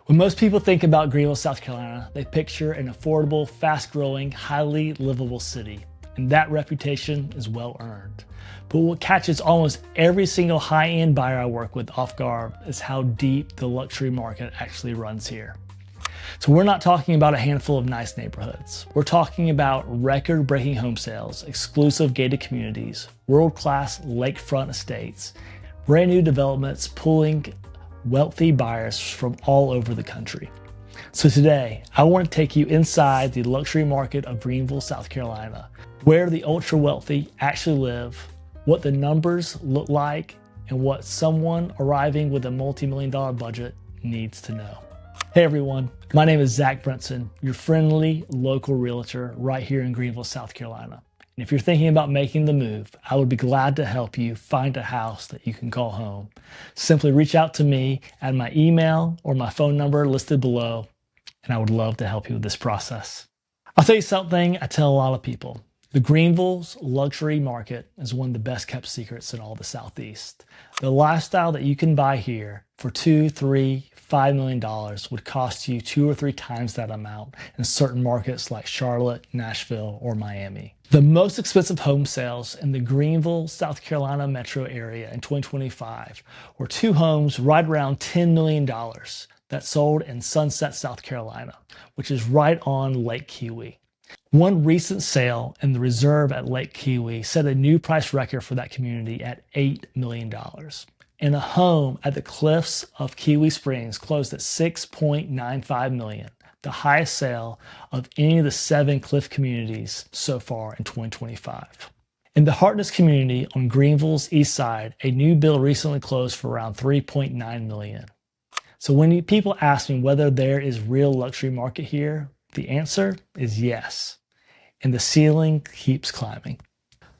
When most people think about Greenville, South Carolina, they picture an affordable, fast-growing, highly livable city, and that reputation is well earned. But what catches almost every single high-end buyer I work with off guard is how deep the luxury market actually runs here. So we're not talking about a handful of nice neighborhoods. We're talking about record-breaking home sales, exclusive gated communities, world-class lakefront estates, brand new developments pulling wealthy buyers from all over the country. So today, I want to take you inside the luxury market of Greenville, South Carolina, where the ultra wealthy actually live, what the numbers look like, and what someone arriving with a multi-million-dollar budget needs to know. Hey everyone, my name is Zach Brinson, your friendly local realtor right here in Greenville, South Carolina. And if you're thinking about making the move, I would be glad to help you find a house that you can call home. Simply reach out to me at my email or my phone number listed below, and I would love to help you with this process. I'll tell you something I tell a lot of people. The Greenville's luxury market is one of the best kept secrets in all the Southeast. The lifestyle that you can buy here for $2, $3, $5 million would cost you 2 or 3 times that amount in certain markets like Charlotte, Nashville, or Miami. The most expensive home sales in the Greenville, South Carolina metro area in 2025 were 2 homes right around $10 million that sold in Sunset, South Carolina, which is right on Lake Kiwi. One recent sale in the Reserve at Lake Kiwi set a new price record for that community at $8 million. And a home at the cliffs of Kiwi Springs closed at $6.95 million, the highest sale of any of the 7 cliff communities so far in 2025. In the Hartness community on Greenville's east side, a new build recently closed for around $3.9 million. So when people ask me whether there is real luxury market here, the answer is yes. And the ceiling keeps climbing.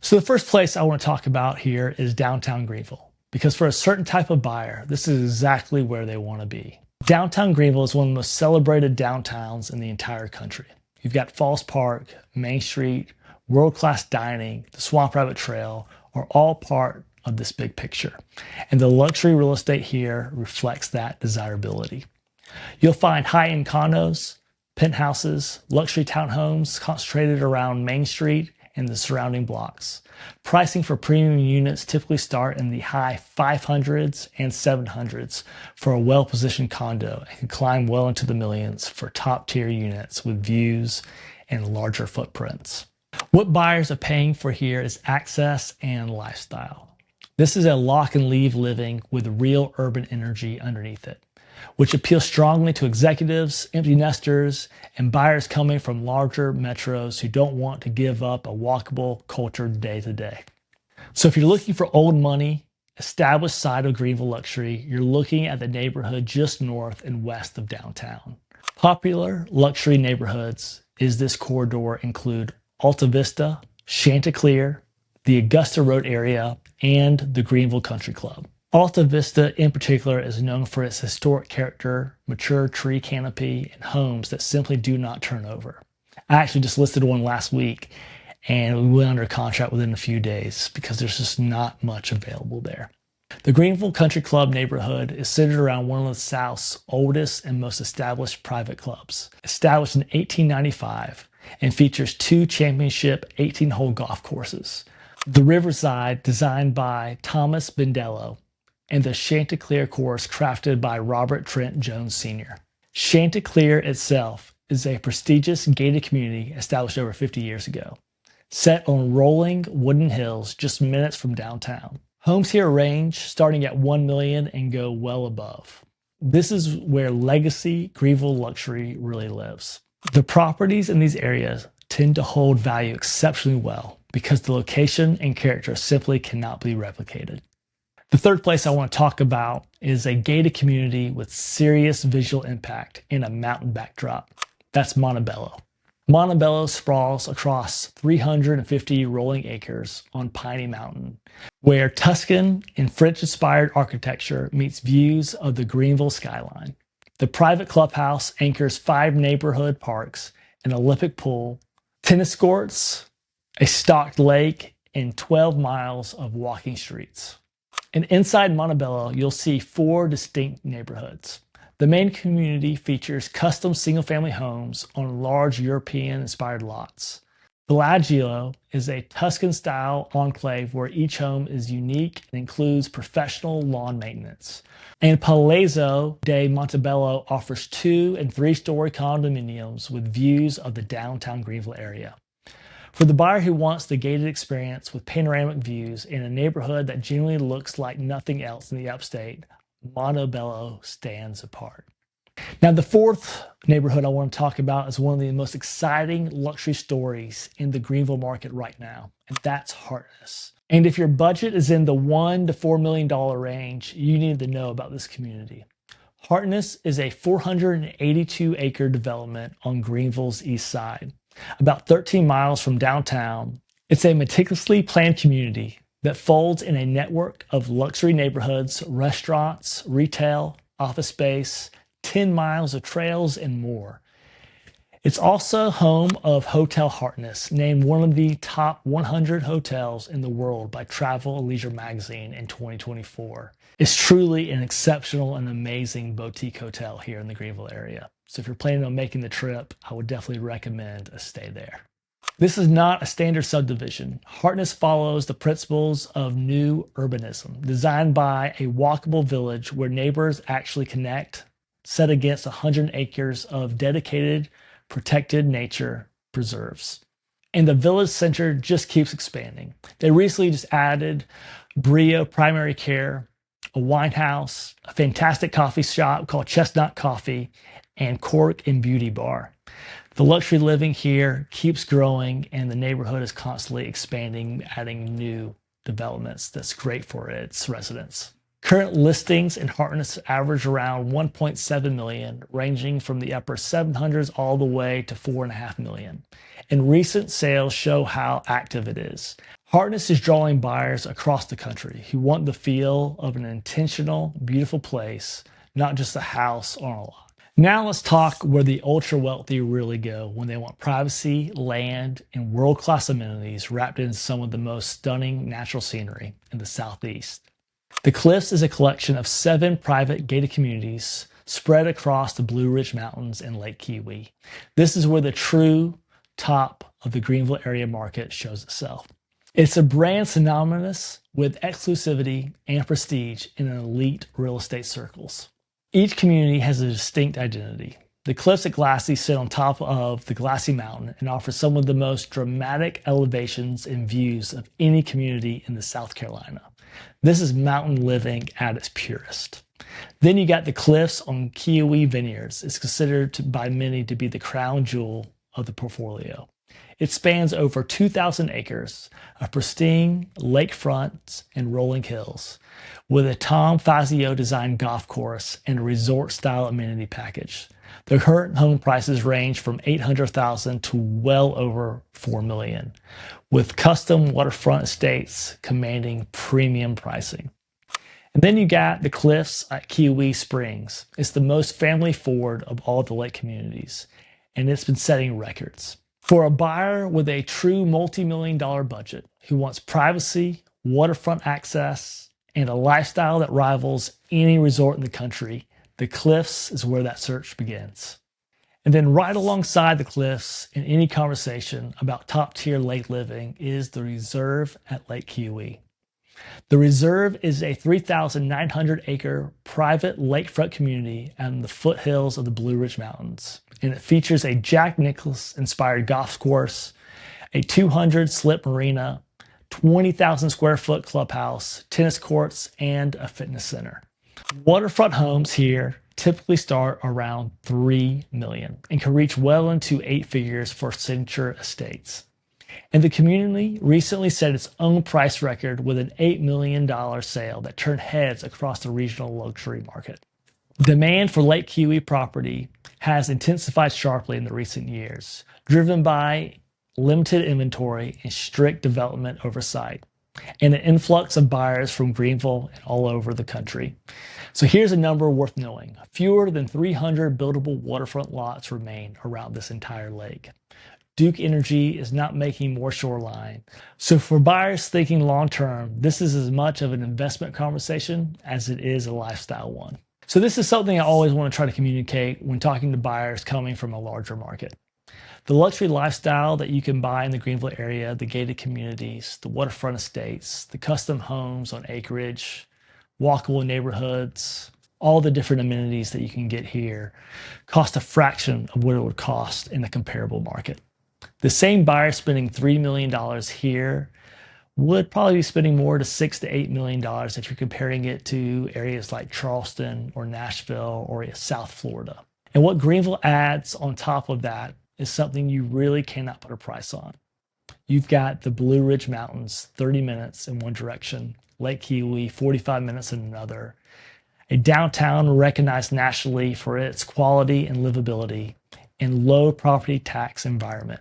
So the first place I want to talk about here is downtown Greenville, because for a certain type of buyer, this is exactly where they want to be. Downtown Greenville is one of the most celebrated downtowns in the entire country. You've got Falls Park, Main Street, world-class dining, the Swamp Rabbit Trail are all part of this big picture. And the luxury real estate here reflects that desirability. You'll find high-end condos, penthouses, luxury townhomes concentrated around Main Street and the surrounding blocks. Pricing for premium units typically start in the high 500s and 700s for a well-positioned condo and can climb well into the millions for top-tier units with views and larger footprints. What buyers are paying for here is access and lifestyle. This is a lock-and-leave living with real urban energy underneath it, which appeals strongly to executives, empty nesters, and buyers coming from larger metros who don't want to give up a walkable culture day to day. So if you're looking for old money, established side of Greenville luxury, you're looking at the neighborhood just north and west of downtown. Popular luxury neighborhoods in this corridor include Alta Vista, Chanticleer, the Augusta Road area, and the Greenville Country Club. Alta Vista in particular is known for its historic character, mature tree canopy, and homes that simply do not turn over. I actually just listed one last week and we went under contract within a few days because there's just not much available there. The Greenville Country Club neighborhood is centered around one of the South's oldest and most established private clubs. Established in 1895 and features 2 championship 18-hole golf courses. The Riverside, designed by Thomas Bendello, and the Chanticleer course crafted by Robert Trent Jones Sr. Chanticleer itself is a prestigious gated community established over 50 years ago, set on rolling wooden hills just minutes from downtown. Homes here range starting at $1 million and go well above. This is where legacy Greenville luxury really lives. The properties in these areas tend to hold value exceptionally well because the location and character simply cannot be replicated. The third place I want to talk about is a gated community with serious visual impact in a mountain backdrop. That's Montebello. Montebello sprawls across 350 rolling acres on Piney Mountain, where Tuscan and French-inspired architecture meets views of the Greenville skyline. The private clubhouse anchors 5 neighborhood parks, an Olympic pool, tennis courts, a stocked lake, and 12 miles of walking streets. And inside Montebello, you'll see 4 distinct neighborhoods. The main community features custom single-family homes on large European-inspired lots. Bellagio is a Tuscan-style enclave where each home is unique and includes professional lawn maintenance. And Palazzo de Montebello offers 2- and 3-story condominiums with views of the downtown Greenville area. For the buyer who wants the gated experience with panoramic views in a neighborhood that generally looks like nothing else in the upstate, Montebello stands apart. Now, the fourth neighborhood I want to talk about is one of the most exciting luxury stories in the Greenville market right now, and that's Hartness. And if your budget is in the $1 to $4 million range, you need to know about this community. Hartness is a 482-acre development on Greenville's east side, about 13 miles from downtown. It's a meticulously planned community that folds in a network of luxury neighborhoods, restaurants, retail, office space, 10 miles of trails, and more. It's also home of Hotel Hartness, named one of the top 100 hotels in the world by Travel and Leisure magazine in 2024. It's truly an exceptional and amazing boutique hotel here in the Greenville area. So if you're planning on making the trip, I would definitely recommend a stay there. This is not a standard subdivision. Hartness follows the principles of new urbanism, designed by a walkable village where neighbors actually connect, set against 100 acres of dedicated, protected nature preserves. And the village center just keeps expanding. They recently just added Brio Primary Care, a wine house, a fantastic coffee shop called Chestnut Coffee, and Cork and Beauty Bar. The luxury living here keeps growing, and the neighborhood is constantly expanding, adding new developments that's great for its residents. Current listings in Hartness average around 1.7 million, ranging from the upper 700s all the way to 4.5 million. And recent sales show how active it is. Hartness is drawing buyers across the country who want the feel of an intentional, beautiful place, not just a house on a lot. Now let's talk where the ultra-wealthy really go when they want privacy, land, and world-class amenities wrapped in some of the most stunning natural scenery in the Southeast. The Cliffs is a collection of 7 private gated communities spread across the Blue Ridge Mountains and Lake Kiwi. This is where the true top of the Greenville area market shows itself. It's a brand synonymous with exclusivity and prestige in elite real estate circles. Each community has a distinct identity. The Cliffs at Glassy sit on top of the Glassy Mountain and offer some of the most dramatic elevations and views of any community in the South Carolina. This is mountain living at its purest. Then you got the Cliffs on Kiwi Vineyards. It's considered by many to be the crown jewel of the portfolio. It spans over 2,000 acres of pristine lakefronts and rolling hills, with a Tom Fazio designed golf course and a resort-style amenity package. The current home prices range from $800,000 to well over $4 million, with custom waterfront estates commanding premium pricing. And then you got the Cliffs at Kiwi Springs. It's the most family-forward of all the lake communities, and it's been setting records. For a buyer with a true multi-million-dollar budget who wants privacy, waterfront access, and a lifestyle that rivals any resort in the country, the Cliffs is where that search begins. And then right alongside the Cliffs in any conversation about top-tier lake living is the Reserve at Lake Kiwi. The Reserve is a 3,900-acre private lakefront community in the foothills of the Blue Ridge Mountains, and it features a Jack Nicklaus-inspired golf course, a 200-slip marina, 20,000 square foot clubhouse, tennis courts, and a fitness center. Waterfront homes here typically start around $3 million and can reach well into 8 figures for signature estates. And the community recently set its own price record with an $8 million sale that turned heads across the regional luxury market. Demand for Lake Kiwi property has intensified sharply in the recent years, driven by limited inventory and strict development oversight, and an influx of buyers from Greenville and all over the country. So here's a number worth knowing. Fewer than 300 buildable waterfront lots remain around this entire lake. Duke Energy is not making more shoreline. So for buyers thinking long-term, this is as much of an investment conversation as it is a lifestyle one. So this is something I always want to try to communicate when talking to buyers coming from a larger market. The luxury lifestyle that you can buy in the Greenville area, the gated communities, the waterfront estates, the custom homes on acreage, walkable neighborhoods, all the different amenities that you can get here cost a fraction of what it would cost in the comparable market. The same buyer spending $3 million here would probably be spending more to $6 to $8 million if you're comparing it to areas like Charleston or Nashville or South Florida. And what Greenville adds on top of that is something you really cannot put a price on. You've got the Blue Ridge Mountains, 30 minutes in one direction, Lake Kiwi, 45 minutes in another, a downtown recognized nationally for its quality and livability, and low property tax environment,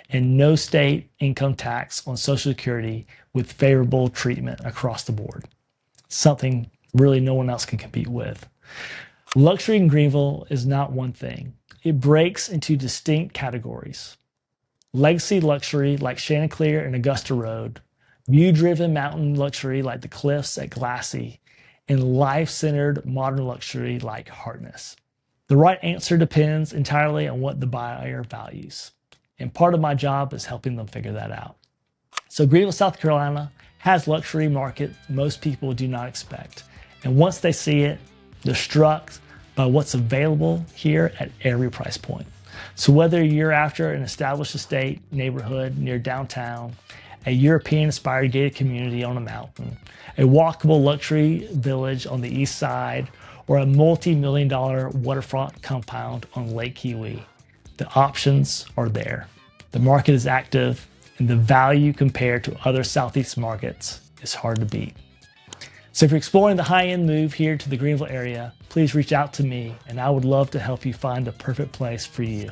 and no state income tax on Social Security with favorable treatment across the board. Something really no one else can compete with. Luxury in Greenville is not one thing. It breaks into distinct categories. Legacy luxury like Chanticleer and Augusta Road, view-driven mountain luxury like the Cliffs at Glassy, and life-centered modern luxury like Hartness. The right answer depends entirely on what the buyer values. And part of my job is helping them figure that out. So Greenville, South Carolina has luxury market most people do not expect. And once they see it, they're struck by what's available here at every price point. So whether you're after an established estate neighborhood near downtown, a European-inspired gated community on a mountain, a walkable luxury village on the east side, or a multi-million-dollar waterfront compound on Lake Kiwi, the options are there. The market is active, and the value compared to other Southeast markets is hard to beat. So if you're exploring the high-end move here to the Greenville area, please reach out to me, and I would love to help you find the perfect place for you.